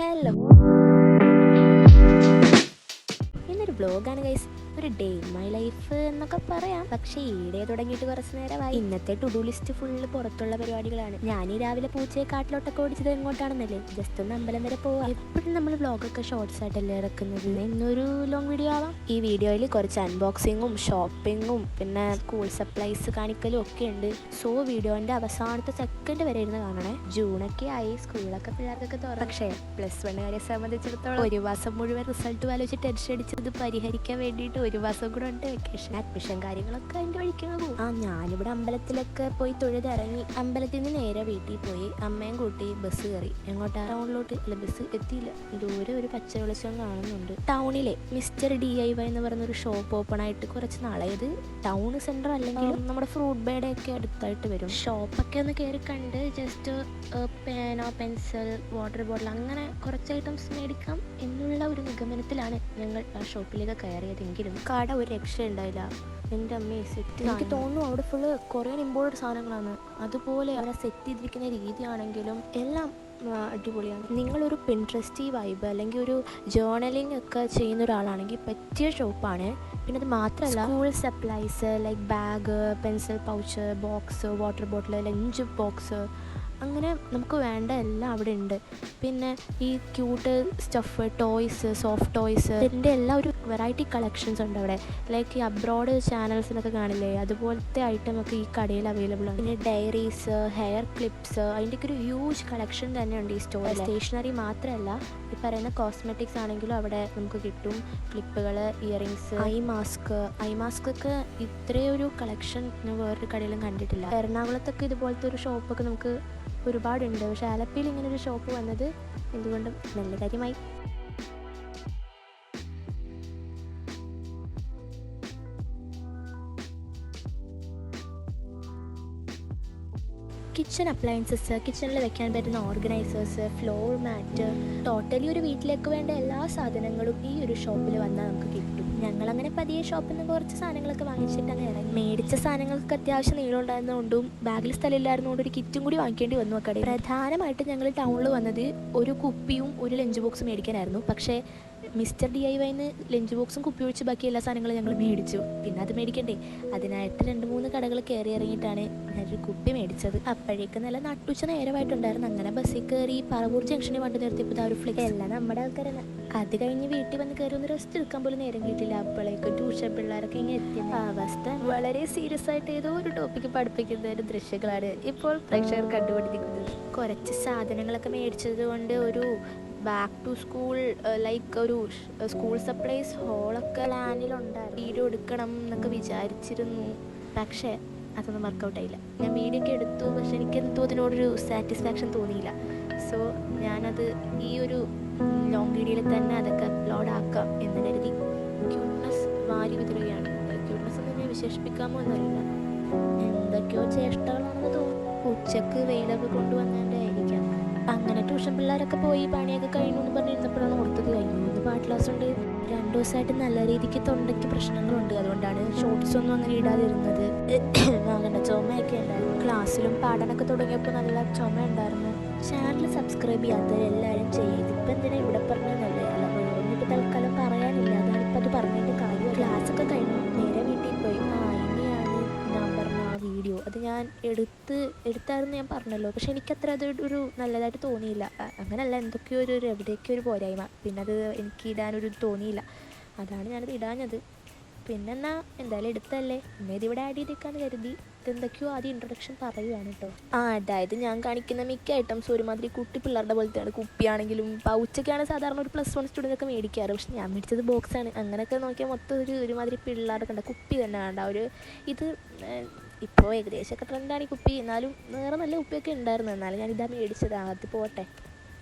Hello, ഇന്നൊരു വ്ലോഗാണ് guys. ഒരു day in my life എന്നൊക്കെ പറയാം. പക്ഷേ ഈടെ തുടങ്ങിയിട്ട് കുറച്ച് നേരമായി. ഇന്നത്തെ ടു ഡു ലിസ്റ്റ് ഫുള്ള് പുറത്തുള്ള പരിപാടികളാണ്. ഞാൻ ഈ രാവിലെ പൂച്ചയെ കാട്ടിലോട്ടൊക്കെ ഓടിച്ചത് എങ്ങോട്ടാണെന്നല്ലേ, ജസ്റ്റ് ഒന്ന് അമ്പലം വരെ പോവാം. എപ്പോഴും നമ്മൾ വ്ലോഗൊക്കെ ഷോർട്സ് ആയിട്ടല്ലേ ഇറക്കുന്നത്. ഇന്നൊരു ലോങ് വീഡിയോ ആവാം. ഈ വീഡിയോയിൽ കുറച്ച് അൺബോക്സിങ്ങും ഷോപ്പിങ്ങും പിന്നെ സ്കൂൾ സപ്ലൈസ് കാണിക്കലും ഒക്കെ ഉണ്ട്. സോ വീഡിയോന്റെ അവസാനത്തെ സെക്കൻഡ് വരെ ഇരുന്ന് കാണണേ. ജൂണൊക്കെ ആയി, സ്കൂളൊക്കെ പിള്ളേർക്കൊക്കെ തുറന്നു. പക്ഷേ പ്ലസ് വണ്ണുകാരെ സംബന്ധിച്ചിടത്തോളം ഒരു മാസം മുഴുവൻ റിസൾട്ട് ആലോചിച്ച് ടെൻഷൻ അടിച്ചത് പരിഹരിക്കാൻ വേണ്ടിയിട്ട് ഒരു മാസം കൂടെ ഉണ്ട് വെക്കേഷൻ. അഡ്മിഷൻ കാര്യങ്ങളൊക്കെ അതിൻ്റെ വഴിക്കാണ് പോകും. ഞാനിവിടെ അമ്പലത്തിലൊക്കെ പോയി തൊഴുതിറങ്ങി. അമ്പലത്തിൽ നിന്ന് നേരെ വീട്ടിൽ പോയി അമ്മയും കൂട്ടി ബസ് കയറി. എങ്ങോട്ടാ? ടൗണിലോട്ട്. അല്ല, ബസ് എത്തിയില്ല. ദൂരെ ഒരു പച്ച വെളിച്ചം കാണുന്നുണ്ട്. ടൗണിലെ മിസ്റ്റർ DIY എന്ന് പറയുന്നൊരു ഷോപ്പ് ഓപ്പൺ ആയിട്ട് കുറച്ച് നാളായത്. ടൗൺ സെന്റർ അല്ലെങ്കിൽ നമ്മുടെ ഫ്രൂട്ട് ബേയുടെ ഒക്കെ അടുത്തായിട്ട് വരും. ഷോപ്പൊക്കെ ഒന്ന് കയറി കണ്ട് ജസ്റ്റ് പേന, പെൻസിൽ, വാട്ടർ ബോട്ടിൽ അങ്ങനെ കുറച്ച് ഐറ്റംസ് മേടിക്കാം എന്നുള്ള ഒരു നിഗമനത്തിലാണ് ഞങ്ങൾ ആ ഷോപ്പിലേക്ക് കയറിയതെങ്കിലും കട ഒരു രക്ഷ ഉണ്ടായില്ല. എൻ്റെ അമ്മയെ സെറ്റ് എനിക്ക് തോന്നുന്നു അവിടെ ഫുള്ള് കൊറിയൻ ഇമ്പോർട്ടഡ് സാധനങ്ങളാണ്. അതുപോലെ അവരെ സെറ്റ് ചെയ്തിരിക്കുന്ന രീതിയാണെങ്കിലും എല്ലാം അടിപൊളിയാണ്. നിങ്ങളൊരു പിൻട്രസ്റ്റി വൈബ് അല്ലെങ്കിൽ ഒരു ജേർണലിംഗ് ഒക്കെ ചെയ്യുന്ന ഒരാളാണെങ്കിൽ പറ്റിയ ഷോപ്പാണ്. പിന്നെ അത് മാത്രമല്ല, school supplies like bag, pencil pouch, box, water bottle, lunch box, അങ്ങനെ നമുക്ക് വേണ്ട എല്ലാം അവിടെ ഉണ്ട്. പിന്നെ ഈ cute stuff, toys, soft toys, ഇതിൻ്റെ എല്ലാം ഒരു വെറൈറ്റി കളക്ഷൻസ് ഉണ്ട് അവിടെ. ലൈക്ക് ഈ അബ്രോഡ് ചാനൽസിലൊക്കെ കാണില്ലേ, അതുപോലത്തെ ഐറ്റം ഒക്കെ ഈ കടയിൽ അവൈലബിൾ ആണ്. പിന്നെ ഡയറീസ്, ഹെയർ ക്ലിപ്സ്, അതിൻ്റെയൊക്കെ ഒരു ഹ്യൂജ് കളക്ഷൻ തന്നെയുണ്ട് ഈ സ്റ്റോറിൽ. സ്റ്റേഷനറി മാത്രമല്ല, ഈ പറയുന്ന കോസ്മെറ്റിക്സ് ആണെങ്കിലും അവിടെ നമുക്ക് കിട്ടും. ക്ലിപ്പുകൾ, ഇയറിങ്സ്, ഐ മാസ്ക് ഒക്കെ ഇത്രയൊരു കളക്ഷൻ ഞാൻ വേറൊരു കടയിലും കണ്ടിട്ടില്ല. എറണാകുളത്തൊക്കെ ഇതുപോലത്തെ ഒരു ഷോപ്പൊക്കെ നമുക്ക് ഒരുപാടുണ്ട്. പക്ഷെ ആലപ്പിയിൽ ഇങ്ങനൊരു ഷോപ്പ് വന്നത് എന്തുകൊണ്ടും നല്ല കാര്യമായി. കിച്ചൺ അപ്ലയൻസസ്, കിച്ചണിൽ വെക്കാൻ പറ്റുന്ന ഓർഗനൈസേഴ്സ്, ഫ്ലോർ മാറ്റ്, ടോട്ടലി ഒരു വീട്ടിലേക്ക് വേണ്ട എല്ലാ സാധനങ്ങളും ഈ ഒരു ഷോപ്പിൽ വന്നാൽ നമുക്ക് കിട്ടും. ഞങ്ങളങ്ങനെ പതിയെ ഷോപ്പിൽ നിന്ന് കുറച്ച് സാധനങ്ങളൊക്കെ വാങ്ങിച്ചിട്ടാണ് ഇറങ്ങി. മേടിച്ച സാധനങ്ങൾക്ക് അത്യാവശ്യം നീളം ഉണ്ടായിരുന്നതുകൊണ്ടും ബാഗിൽ സ്ഥലമില്ലായിരുന്നതുകൊണ്ട് ഒരു കിറ്റും കൂടി വാങ്ങിക്കേണ്ടി വന്നു ആ കടയിൽ. പ്രധാനമായിട്ട് ഞങ്ങൾ ടൗണിൽ വന്നത് ഒരു കുപ്പിയും ഒരു ലഞ്ച് ബോക്സും മേടിക്കാനായിരുന്നു. പക്ഷേ മിസ്റ്റർ DIYന്ന് ലഞ്ച് ബോക്സും കുപ്പി ഒഴിച്ച് ബാക്കി എല്ലാ സാധനങ്ങളും ഞങ്ങൾ മേടിച്ചു. പിന്നെ അത് മേടിക്കണ്ടേ, അതിനായിട്ട് 2-3 കടകൾ കയറി ഇറങ്ങിയിട്ടാണ് ഞാനൊരു കുപ്പി മേടിച്ചത്. അപ്പോഴേക്ക് നല്ല നട്ടുച്ച നേരമായിട്ടുണ്ടായിരുന്നു. അങ്ങനെ ബസ്സിൽ കയറി പറവൂർ ജംഗ്ഷനിൽ വണ്ടി നിർത്തിയപ്പോൾ ഒരു ഫ്ലെക്സ്, എല്ലാം നമ്മുടെ ആൾക്കാരാണ്. അത് കഴിഞ്ഞ് വീട്ടിൽ വന്ന് കയറി ഒന്ന് റെസ്റ്റ് എടുക്കാൻ പോലും നേരം കിട്ടില്ല. അപ്പോഴേക്കും ട്യൂഷൻ പിള്ളേരൊക്കെ ഇങ്ങനെ എത്തി. അവസ്ഥ വളരെ സീരിയസ് ആയിട്ട് ഏതോ ഒരു ടോപ്പിക്ക് പഠിപ്പിക്കുന്ന ഒരു ദൃശ്യങ്ങളാണ് ഇപ്പോൾ പ്രേക്ഷകർ കണ്ടുപിടിക്കുന്നത്. കുറച്ച് സാധനങ്ങളൊക്കെ മേടിച്ചത് കൊണ്ട് ഒരു ബാക്ക് ടു സ്കൂൾ ലൈക്ക് ഒരു സ്കൂൾ സപ്ലൈസ് ഹോളൊക്കെ പ്ലാനിലുണ്ടായിരുന്നു. വീഡിയോ എടുക്കണം എന്നൊക്കെ വിചാരിച്ചിരുന്നു. പക്ഷേ അതൊന്നും വർക്കൗട്ടായില്ല. ഞാൻ വീഡിയോ ഒക്കെ എടുത്തു, പക്ഷെ എനിക്കെന്തോ അതിനോടൊരു സാറ്റിസ്ഫാക്ഷൻ തോന്നിയില്ല. സോ ഞാനത് ഈ ഒരു ലോങ് വീഡിയോയിൽ തന്നെ അതൊക്കെ അപ്ലോഡ് ആക്കാം എന്ന് കരുതി ക്യൂട്ട്നെസ് വാരി വിതറുകയാണ്. ക്യൂട്ട്നെസ് എന്ന് വിശേഷിപ്പിക്കാമോ എന്നറിയില്ല, എന്തൊക്കെയോ ചേഷ്ടകളാണെന്ന് തോന്നുന്നു. ഉച്ചക്ക് വെയിലൊക്കെ കൊണ്ടുവന്നതിൻ്റെ ആയിരിക്കാം. അങ്ങനെ ട്യൂഷൻ പിള്ളേരൊക്കെ പോയി പണിയൊക്കെ കഴിഞ്ഞു എന്ന് പറഞ്ഞിരുന്നപ്പോഴാണ് ഓർത്തത്, കഴിഞ്ഞു ഒന്ന് പാട്ട് ക്ലാസ് ഉണ്ട്. 2 ദിവസമായിട്ട് നല്ല രീതിക്ക് തൊണ്ടയ്ക്ക് പ്രശ്നങ്ങളുണ്ട്. അതുകൊണ്ടാണ് ഷോർട്സ് ഒന്നും അങ്ങനെ ഇടാതിരുന്നത്. ആകണ്ട ചുമയൊക്കെ ഉണ്ടായിരുന്നു. ക്ലാസ്സിലും പാടാനൊക്കെ തുടങ്ങിയപ്പോൾ നല്ല ചുമ ഉണ്ടായിരുന്നു. ചാനൽ സബ്സ്ക്രൈബ് ചെയ്യാത്തവരെല്ലാവരും ചെയ്ത്. ഇപ്പം എന്തിനാ ഇവിടെ പറഞ്ഞതല്ലേ, അല്ല വേറൊന്നിപ്പോൾ തൽക്കാലം പറയാനില്ല. അതാണിപ്പോൾ അത് പറഞ്ഞതിൻ്റെ കാര്യം. ക്ലാസ്സൊക്കെ കഴിഞ്ഞു നേരെ വീട്ടിൽ പോയി. ഇനിയാണ് ഞാൻ പറഞ്ഞ ആ വീഡിയോ. അത് ഞാൻ എടുത്തായിരുന്നു ഞാൻ പറഞ്ഞല്ലോ. പക്ഷെ എനിക്കത്ര അത് ഒരു നല്ലതായിട്ട് തോന്നിയില്ല. അങ്ങനെയല്ല, എന്തൊക്കെയോ എവിടെയൊക്കെയോ ഒരു പോരായ്മ. പിന്നെ അത് എനിക്ക് ഇടാനൊരു തോന്നിയില്ല. അതാണ് ഞാനത് ഇടാഞ്ഞത്. പിന്നെന്നാ എന്തായാലും എടുത്തല്ലേ, പിന്നെ ഇതിവിടെ ആഡ് ചെയ്തേക്കാന്ന് കരുതി. ഇതെന്തൊക്കെയോ ആദ്യം ഇൻട്രൊഡക്ഷൻ പറയുകയാണ് കേട്ടോ. അതായത് ഞാൻ കാണിക്കുന്ന മിക്ക ഐറ്റംസ് ഒരുമാതിരി കുട്ടി പിള്ളേരുടെ പോലത്തെയാണ്. കുപ്പിയാണെങ്കിലും പൗച്ചൊക്കെയാണ് സാധാരണ ഒരു +1 സ്റ്റുഡൻ്റ് ഒക്കെ മേടിക്കാറ്. പക്ഷെ ഞാൻ മേടിച്ചത് ബോക്സാണ്. അങ്ങനെയൊക്കെ നോക്കിയാൽ മൊത്തം ഒരുമാതിരി പിള്ളേരുടെ കണ്ട കുപ്പി തന്നെ കണ്ട ഒരു ഇത്. ഇപ്പോൾ ഏകദേശമൊക്കെ ട്രെൻഡാണ് ഈ കുപ്പി. എന്നാലും വേറെ നല്ല കുപ്പിയൊക്കെ ഉണ്ടായിരുന്നു. എന്നാലും ഞാൻ ഇതാ മേടിച്ചത്. അത് പോട്ടെ.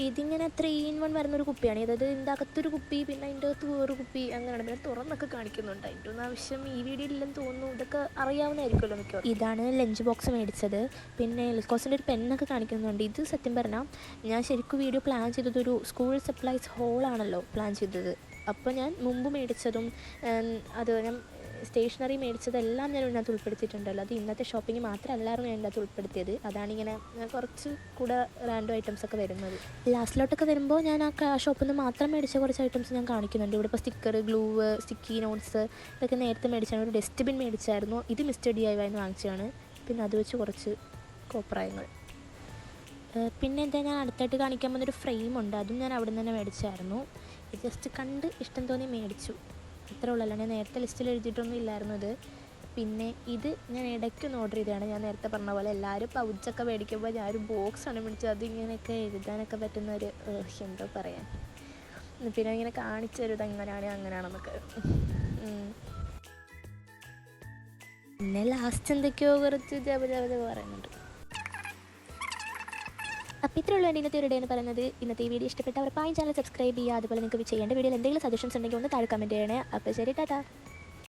ഇതിങ്ങനെ 3 in 1 വരുന്നൊരു കുപ്പിയാണ്. അതായത് ഇതിൻ്റെ അകത്തൊരു കുപ്പി, പിന്നെ അതിൻ്റെ അകത്ത് വേറൊരു കുപ്പി, അങ്ങനെയാണ്. പിന്നെ തുറന്നൊക്കെ കാണിക്കുന്നുണ്ട്. അതിൻ്റെ ഒന്നും ആവശ്യം ഈ വീഡിയോയിൽ ഇല്ലെന്ന് തോന്നുന്നു. ഇതൊക്കെ അറിയാവുന്നതായിരിക്കുമല്ലോ മിക്കവാറും. ഇതാണ് ലഞ്ച് ബോക്സ് മേടിച്ചത്. പിന്നെ എൽക്കോസിൻ്റെ ഒരു പെന്നൊക്കെ കാണിക്കുന്നുണ്ട്. ഇത് സത്യം പറഞ്ഞാൽ ഞാൻ ശരിക്കും വീഡിയോ പ്ലാൻ ചെയ്തത് ഒരു സ്കൂൾ സപ്ലൈസ് ഹോളാണല്ലോ പ്ലാൻ ചെയ്തത്. അപ്പോൾ ഞാൻ മുമ്പ് മേടിച്ചതും അത് ഞാൻ സ്റ്റേഷനറി മേടിച്ചതെല്ലാം ഞാൻ ഇതിനകത്ത് ഉൾപ്പെടുത്തിയിട്ടുണ്ടല്ലോ. അത് ഇന്നത്തെ ഷോപ്പിംഗ് മാത്രമല്ലായിരുന്നു ഞാൻ ഇതിനകത്ത് ഉൾപ്പെടുത്തിയത്. അതാണിങ്ങനെ കുറച്ച് കൂടെ റാൻഡം ഐറ്റംസൊക്കെ വരുന്നത്. ലാസ്റ്റിലോട്ടൊക്കെ വരുമ്പോൾ ഞാൻ ആ ഷോപ്പിൽ നിന്ന് മാത്രം മേടിച്ച കുറച്ച് ഐറ്റംസ് ഞാൻ കാണിക്കുന്നുണ്ട്. ഇവിടെ ഇപ്പോൾ സ്റ്റിക്കർ, ഗ്ലൂ, സ്റ്റിക്കി നോട്ട്സ് ഇതൊക്കെ നേരത്തെ മേടിച്ചാണ്. ഒരു ഡസ്റ്റ്ബിൻ മേടിച്ചായിരുന്നു. ഇത് മിസ്റ്റർ DIY വാങ്ങിച്ചതാണ്. പിന്നെ അത് വെച്ച് കുറച്ച് കോപ്രായങ്ങൾ. പിന്നെ എന്താ ഞാൻ അടുത്തായിട്ട് കാണിക്കാൻ പോകുന്നൊരു ഫ്രെയിമുണ്ട്. അതും ഞാൻ അവിടെ നിന്ന് തന്നെ മേടിച്ചായിരുന്നു. ജസ്റ്റ് കണ്ട് ഇഷ്ടം തോന്നി മേടിച്ചു, അത്രേ ഉള്ളൂ. ഞാൻ നേരത്തെ ലിസ്റ്റിൽ എഴുതിയിട്ടൊന്നും ഇല്ലായിരുന്നു ഇത്. പിന്നെ ഇത് ഞാൻ ഇടയ്ക്കൊന്ന് ഓർഡർ ചെയ്തതാണ്. ഞാൻ നേരത്തെ പറഞ്ഞ പോലെ എല്ലാവരും പൗച്ചൊക്കെ മേടിക്കുമ്പോൾ ഞാനൊരു ബോക്സാണ് മേടിച്ചത്. അതിങ്ങനെയൊക്കെ എഴുതാനൊക്കെ പറ്റുന്നൊരു എന്തോ പറയാൻ. പിന്നെ ഇങ്ങനെ കാണിച്ചു തരും അങ്ങനെയാണെന്നൊക്കെ. പിന്നെ ലാസ്റ്റ് എന്തൊക്കെയോ കുറച്ച് ജപ പറയുന്നുണ്ട്. അപ്പോൾ ഇത്രയുള്ള എൻ്റെ ഇന്നത്തെ ഒരു ഡേ എന്ന് പറയുന്നത്. ഇന്നത്തെ ഈ വീഡിയോ ഇഷ്ടപ്പെട്ട ഉറപ്പായും ചാനൽ സബ്സ്ക്രൈബ് ചെയ്യുക. അതുപോലെ നിങ്ങൾക്ക് ചെയ്യേണ്ട വീഡിയോയിൽ എന്തെങ്കിലും സജഷൻസ് ഉണ്ടെങ്കിൽ ഒന്ന് താഴെ കമൻറ്റ് ചെയ്യണേ. അപ്പോൾ ശരി, ടാറ്റാ.